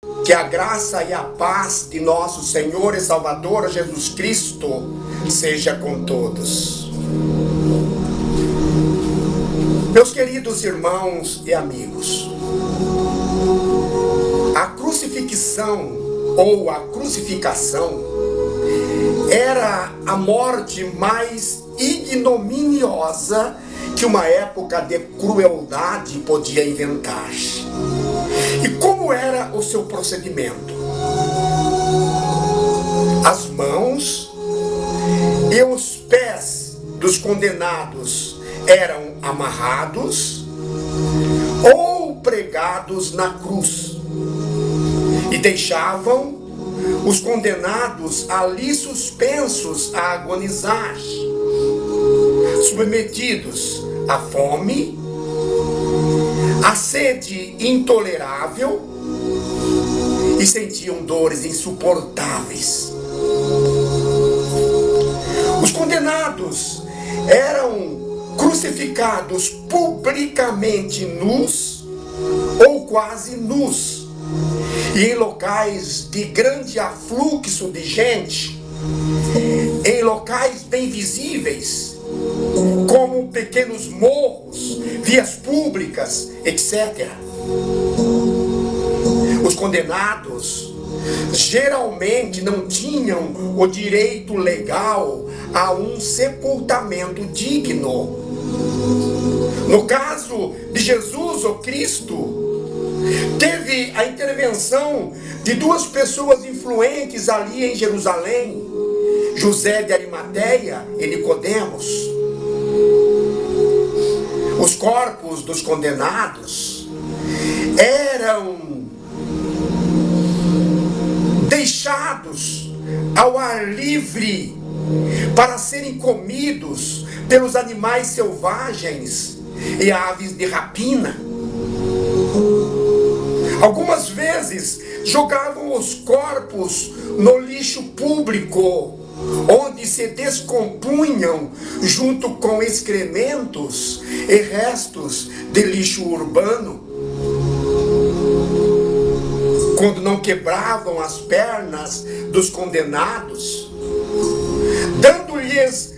Que a graça e a paz de nosso Senhor e Salvador Jesus Cristo seja com todos. Meus queridos irmãos e amigos, a crucifixão ou a crucificação era a morte mais ignominiosa que uma época de crueldade podia inventar. E como era o seu procedimento? As mãos e os pés dos condenados eram amarrados ou pregados na cruz e deixavam os condenados ali suspensos a agonizar, submetidos à fome, à sede intolerável, e sentiam dores insuportáveis. Os condenados eram crucificados publicamente nus ou quase nus, e em locais de grande afluxo de gente, em locais bem visíveis, como pequenos morros, vias públicas, etc. Os condenados geralmente não tinham o direito legal a um sepultamento digno. No caso de Jesus, o Cristo, teve a intervenção de duas pessoas influentes ali em Jerusalém, José de Arimateia e Nicodemos. Os corpos dos condenados eram deixados ao ar livre para serem comidos pelos animais selvagens e aves de rapina. Algumas vezes jogavam os corpos no lixo público, onde se descompunham junto com excrementos e restos de lixo urbano. Quando não quebravam as pernas dos condenados, dando-lhes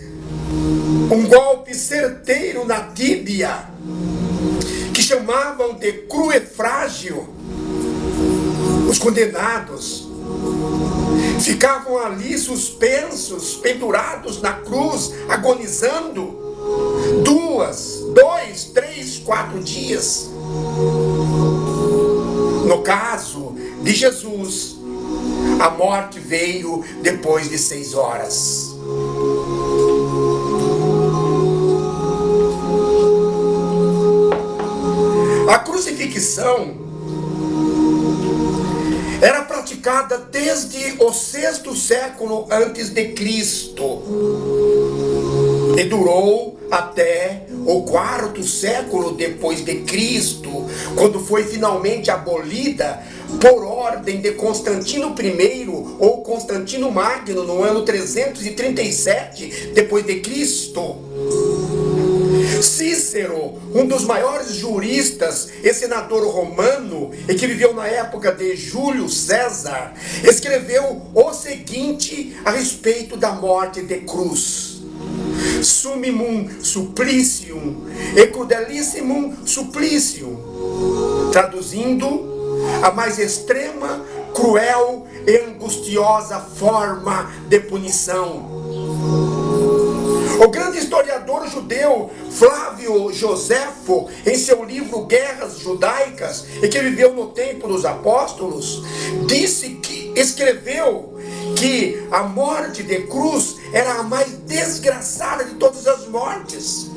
um golpe certeiro na tíbia, que chamavam de cruefrágio, os condenados ficavam ali suspensos, pendurados na cruz, agonizando 2, 3, 4 dias. No caso de Jesus, a morte veio depois de 6 horas. A crucifixão era praticada desde o 6º século antes de Cristo e durou até o 4º século depois de Cristo, quando foi finalmente abolida por ordem de Constantino I ou Constantino Magno no ano 337 depois de Cristo. Cícero, um dos maiores juristas e senador romano, e que viveu na época de Júlio César, escreveu o seguinte a respeito da morte de cruz: Summum supplicium e crudelissimum supplicium. Traduzindo, a mais extrema, cruel e angustiosa forma de punição. O grande historiador judeu Flávio Joséfo, em seu livro Guerras Judaicas, e que viveu no tempo dos apóstolos, escreveu que a morte de cruz era a mais desgraçada de todas as mortes.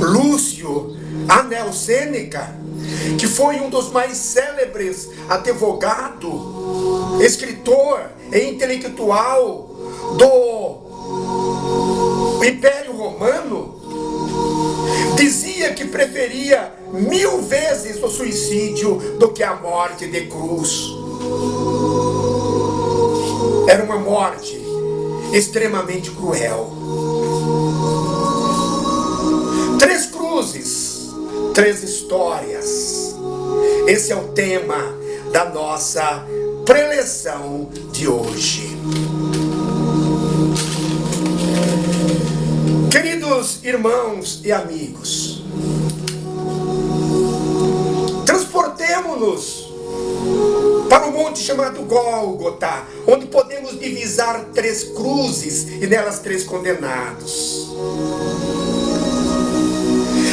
Lúcio Anel Sêneca, que foi um dos mais célebres advogado, escritor e intelectual do Império Romano, dizia que preferia 1000 vezes o suicídio do que a morte de cruz. Era uma morte extremamente cruel. 3 cruzes, 3 histórias. Esse é o tema da nossa preleção de hoje. Queridos irmãos e amigos, transportemo-nos para um monte chamado Gólgota, onde podemos divisar 3 cruzes e nelas 3 condenados.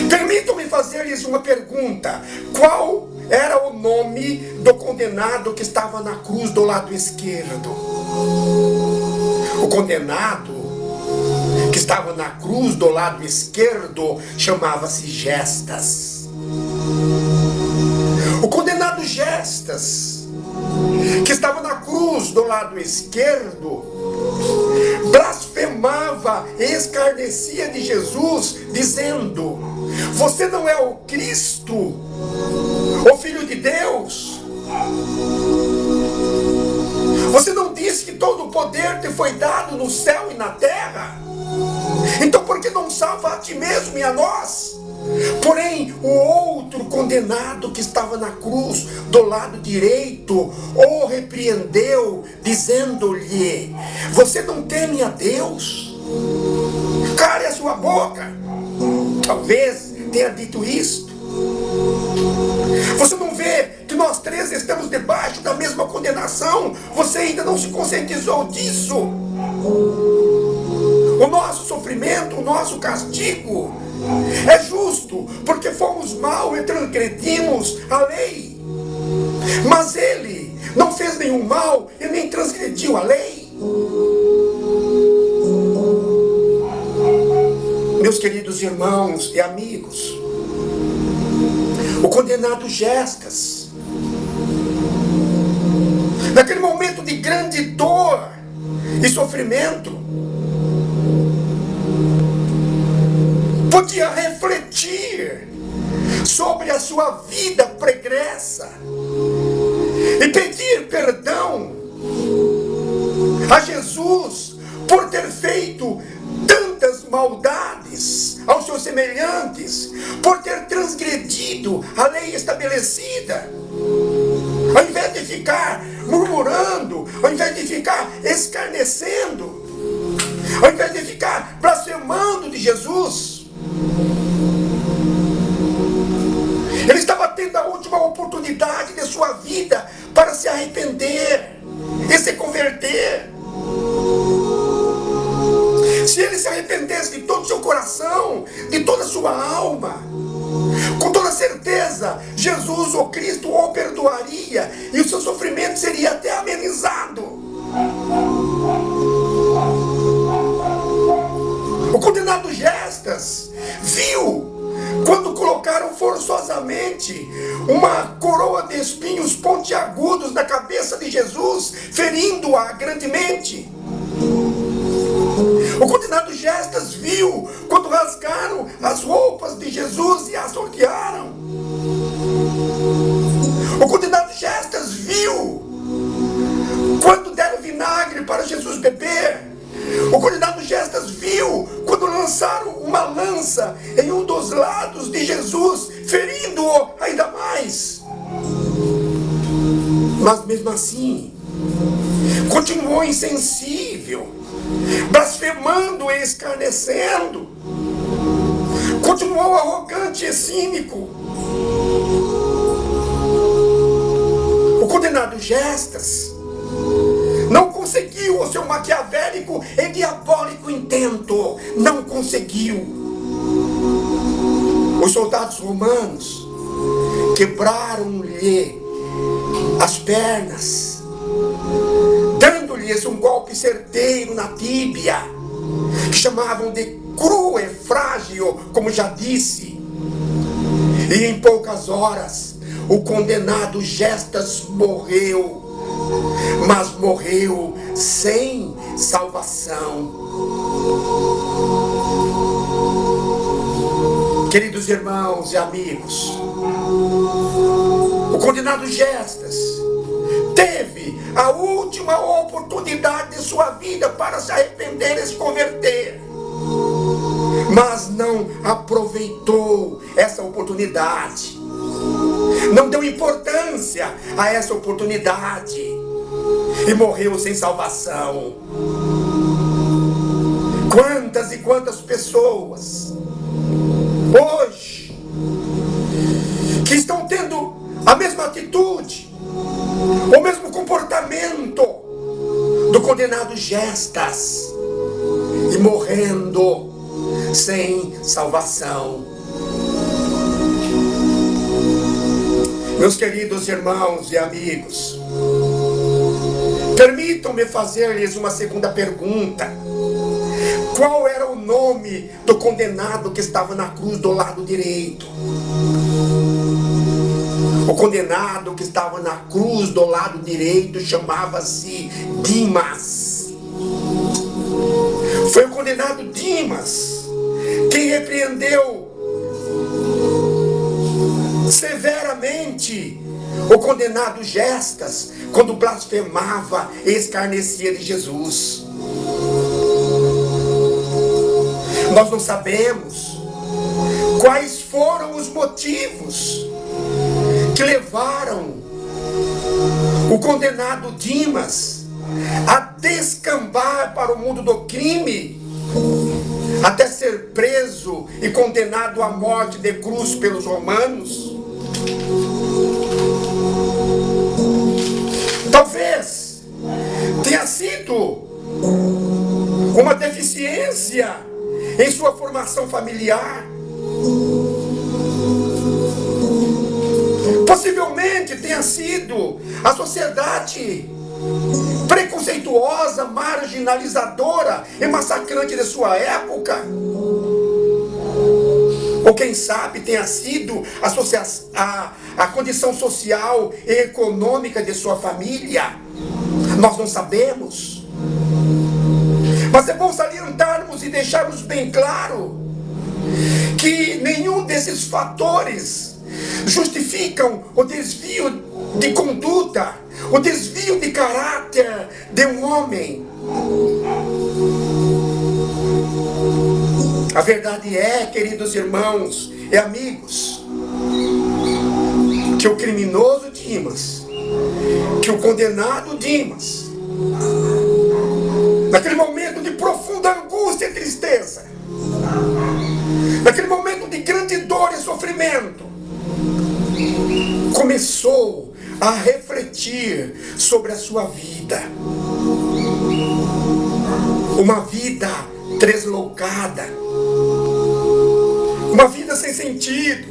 Permitam-me fazer-lhes uma pergunta: qual era o nome do condenado que estava na cruz do lado esquerdo? O condenado que estava na cruz do lado esquerdo chamava-se Gestas. O condenado Gestas, que estava na cruz do lado esquerdo, blasfemava e escarnecia de Jesus, dizendo: você não é o Cristo, o Filho de Deus? Você não disse que todo o poder te foi dado no céu e na terra? Então por que não salva a ti mesmo e a nós? Porém, o outro condenado que estava na cruz do lado direito o repreendeu, dizendo-lhe: você não teme a Deus? Cale a sua boca. Talvez tenha dito isto. Você não vê que nós 3 estamos debaixo da mesma condenação? Você ainda não se conscientizou disso? O nosso sofrimento, o nosso castigo é justo, porque fomos mal e transgredimos a lei. Mas ele não fez nenhum mal e nem transgrediu a lei. Meus queridos irmãos e amigos, o condenado Gestas, naquele momento de grande dor e sofrimento, podia refletir sobre a sua vida pregressa e pedir perdão a Jesus por ter feito tantas maldades aos seus semelhantes, por ter transgredido a lei estabelecida. Ao invés de ficar murmurando, ao invés de ficar escarnecendo, ao invés de ficar blasfemando de Jesus, ele estava tendo a última oportunidade de sua vida para se arrepender e se converter. Se ele se arrependesse de todo o seu coração, de toda a sua alma, com toda certeza, Jesus, o Cristo, o perdoaria e o seu sofrimento seria até amenizado. O condenado Gestas viu quando colocaram forçosamente uma coroa de espinhos pontiagudos na cabeça de Jesus, ferindo-a grandemente. O condenado Gestas viu quando rasgaram as roupas de Jesus e açoitearam. O condenado Gestas viu quando deram vinagre para Jesus beber. O condenado Gestas viu quando lançaram uma lança em um dos lados de Jesus, ferindo-o ainda mais. Mas mesmo assim, continuou insensível, blasfemando e escarnecendo. Continuou arrogante e cínico. O condenado Gestas não conseguiu o seu maquiavélico e diabólico intento. Não conseguiu. Os soldados romanos quebraram-lhe as pernas, dando-lhes um golpe certeiro na tíbia, que chamavam de cru e frágil, como já disse. E em poucas horas, o condenado Gestas morreu. Mas morreu sem salvação. Queridos irmãos e amigos, o condenado Gestas teve a última oportunidade de sua vida para se arrepender e se converter, mas não aproveitou essa oportunidade. não deu importância a essa oportunidade e morreu sem salvação. Quantas e quantas pessoas hoje que estão tendo a mesma atitude, o mesmo comportamento do condenado Gestas e morrendo sem salvação. Meus queridos irmãos e amigos, permitam-me fazer-lhes uma segunda pergunta. Qual era o nome do condenado que estava na cruz do lado direito? O condenado que estava na cruz do lado direito chamava-se Dimas. Foi o condenado Dimas quem repreendeu severamente o condenado Gestas quando blasfemava e escarnecia de Jesus. Nós não sabemos quais foram os motivos que levaram o condenado Dimas a descambar para o mundo do crime, até ser preso e condenado à morte de cruz pelos romanos. Talvez tenha sido uma deficiência em sua formação familiar. Possivelmente tenha sido a sociedade preconceituosa, marginalizadora e massacrante de sua época. Ou quem sabe tenha sido a condição social e econômica de sua família. Nós não sabemos. Mas é bom salientarmos e deixarmos bem claro que nenhum desses fatores justificam o desvio de conduta, o desvio de caráter de um homem. A verdade é, queridos irmãos e amigos, que o criminoso Dimas, que o condenado Dimas, naquele momento de profunda angústia e tristeza, naquele momento de grande dor e sofrimento, começou a refletir sobre a sua vida. Uma vida tresloucada, uma vida sem sentido,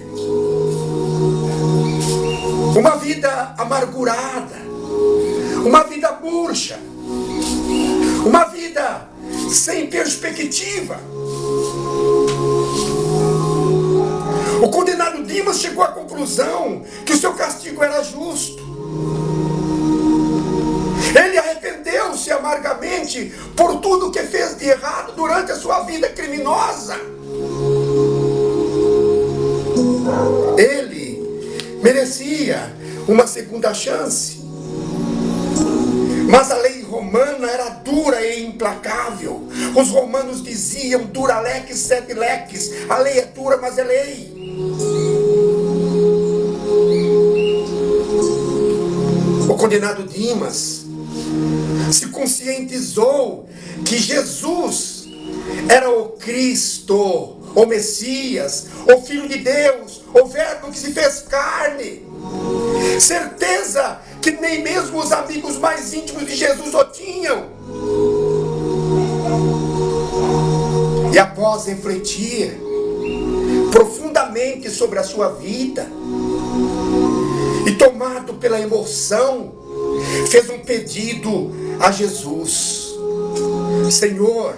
uma vida amargurada, uma vida murcha, uma vida sem perspectiva. O condenado Dimas chegou à conclusão que o seu castigo era justo. Ele arrependeu-se amargamente por tudo que fez de errado durante a sua vida criminosa. Ele merecia uma segunda chance. Mas a lei romana era dura e implacável. Os romanos diziam: dura lex sed lex. A lei é dura, mas é lei. O condenado Dimas se conscientizou que Jesus era o Cristo, o Messias, o Filho de Deus, o Verbo que se fez carne. Certeza que nem mesmo os amigos mais íntimos de Jesus o tinham. E após refletir profundamente sobre a sua vida, e tomado pela emoção, fez um pedido a Jesus: Senhor,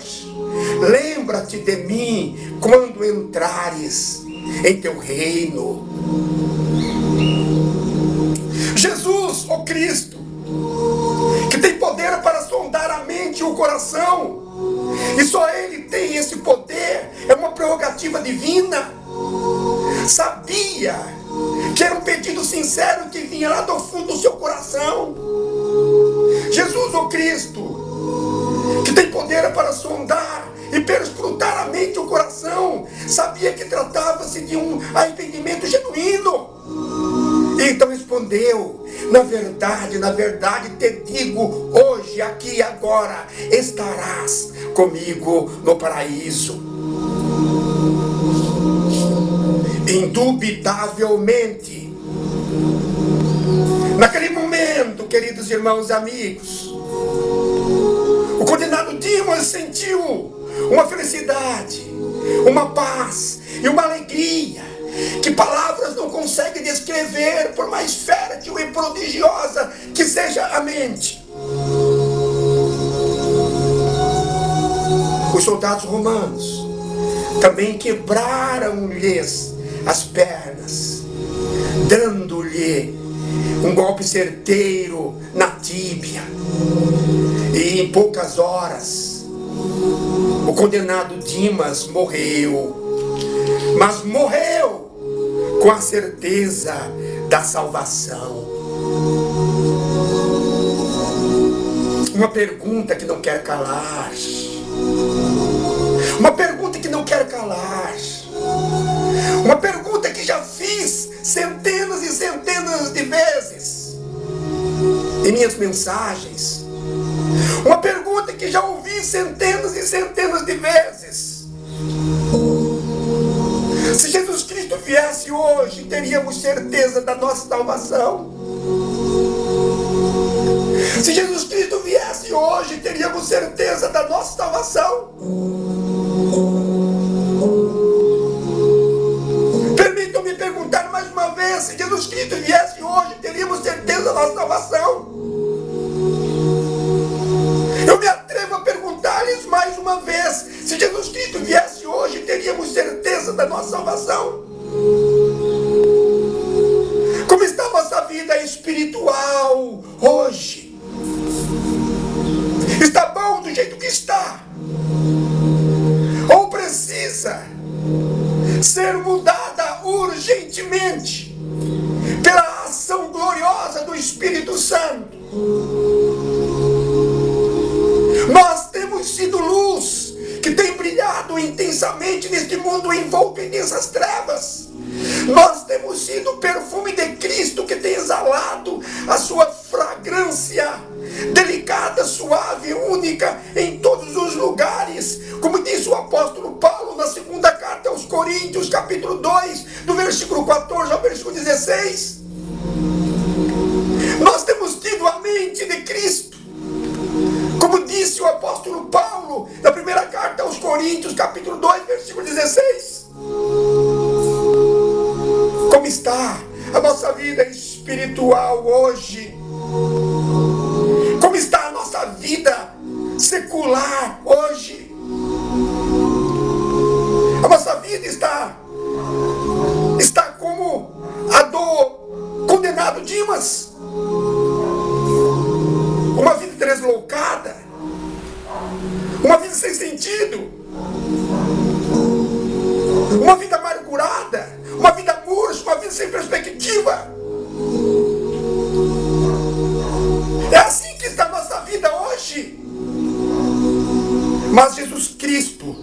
lembra-te de mim quando entrares em teu reino. Jesus, o Cristo, que tem poder para sondar a mente e o coração, e só Ele tem esse poder, é uma prerrogativa divina, sabia que era um pedido sincero que vinha lá do fundo do seu coração. Jesus, o Cristo, que tem poder para sondar e perscrutar a mente e o coração, sabia que tratava-se de um arrependimento genuíno. E E então respondeu: na verdade te digo, hoje, aqui e agora, estarás comigo no paraíso. Indubitavelmente, naquele momento, queridos irmãos e amigos, o condenado Dimas sentiu uma felicidade, uma paz e uma alegria que palavras não conseguem descrever, por mais fértil e prodigiosa que seja a mente. Os soldados romanos também quebraram-lhes as pernas, dando-lhe um golpe certeiro na tíbia. E em poucas horas, o condenado Dimas morreu. Mas morreu com a certeza da salvação. Uma pergunta que não quer calar. Uma pergunta que não quer calar. Uma pergunta que já fiz centenas e centenas de vezes em minhas mensagens. Uma pergunta que já ouvi centenas e centenas de vezes. Se Jesus Cristo viesse hoje, teríamos certeza da nossa salvação. Se Jesus Cristo viesse hoje, teríamos certeza da nossa salvação. Permitam-me perguntar mais uma vez: se Jesus Cristo viesse hoje, teríamos certeza da nossa salvação? Eu me atrevo a perguntar-lhes mais uma vez: se Jesus Cristo viesse hoje, teríamos certeza da nossa salvação? Como está a nossa vida espiritual hoje? Está bom do jeito que está? Ou precisa ser mudada urgentemente pela ação gloriosa do Espírito Santo? Nós temos sido luz que tem brilhado intensamente neste mundo envolto em densas trevas. Nós temos sido o perfume de Cristo que tem exalado a sua fragrância delicada, suave, única em todos os lugares. Como diz o apóstolo Paulo na segunda carta aos Coríntios, capítulo 2, do versículo 14 ao versículo 16. Nós temos tido a mente de Cristo. Como disse o apóstolo Paulo na primeira carta aos Coríntios, capítulo 2, versículo 16. Como está a nossa vida espiritual hoje? Como está a nossa vida secular hoje? A nossa vida está como a do condenado Dimas. Uma vida deslocada, uma vida sem sentido, uma vida amargurada, uma vida murcha, uma vida sem perspectiva. É assim que está a nossa vida hoje. Mas Jesus Cristo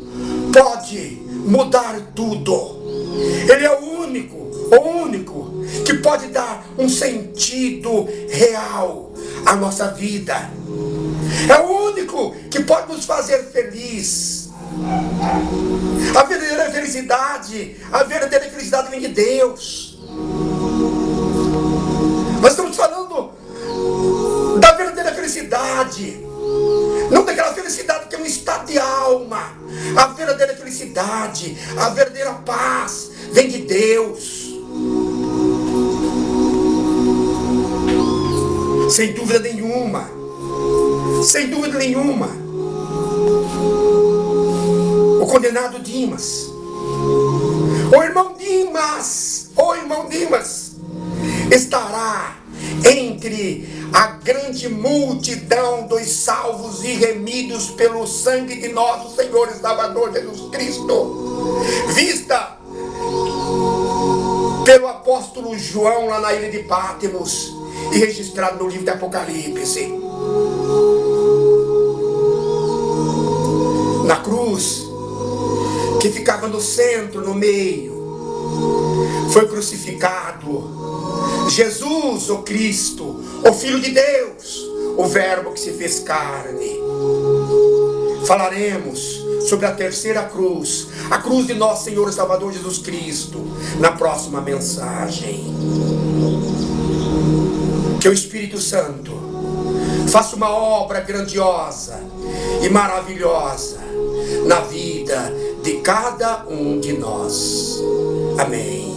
pode mudar tudo. Ele é o único que pode dar um sentido real à nossa vida. É o único que pode nos fazer feliz. A verdadeira felicidade vem de Deus. Nós estamos falando da verdadeira felicidade, não daquela felicidade que é um estado de alma. A verdadeira felicidade, a verdadeira paz vem de Deus. Sem dúvida nenhuma, o condenado Dimas, o irmão Dimas, estará entre a grande multidão dos salvos e remidos pelo sangue de nosso Senhor e Salvador Jesus Cristo, vista pelo apóstolo João lá na ilha de Patmos e registrado no livro de Apocalipse. Na cruz, que ficava no centro, no meio, foi crucificado Jesus, o Cristo, o Filho de Deus, o Verbo que se fez carne. Falaremos sobre a terceira cruz, a cruz de nosso Senhor e Salvador Jesus Cristo, na próxima mensagem. Que o Espírito Santo faça uma obra grandiosa e maravilhosa na vida de cada um de nós. Amém.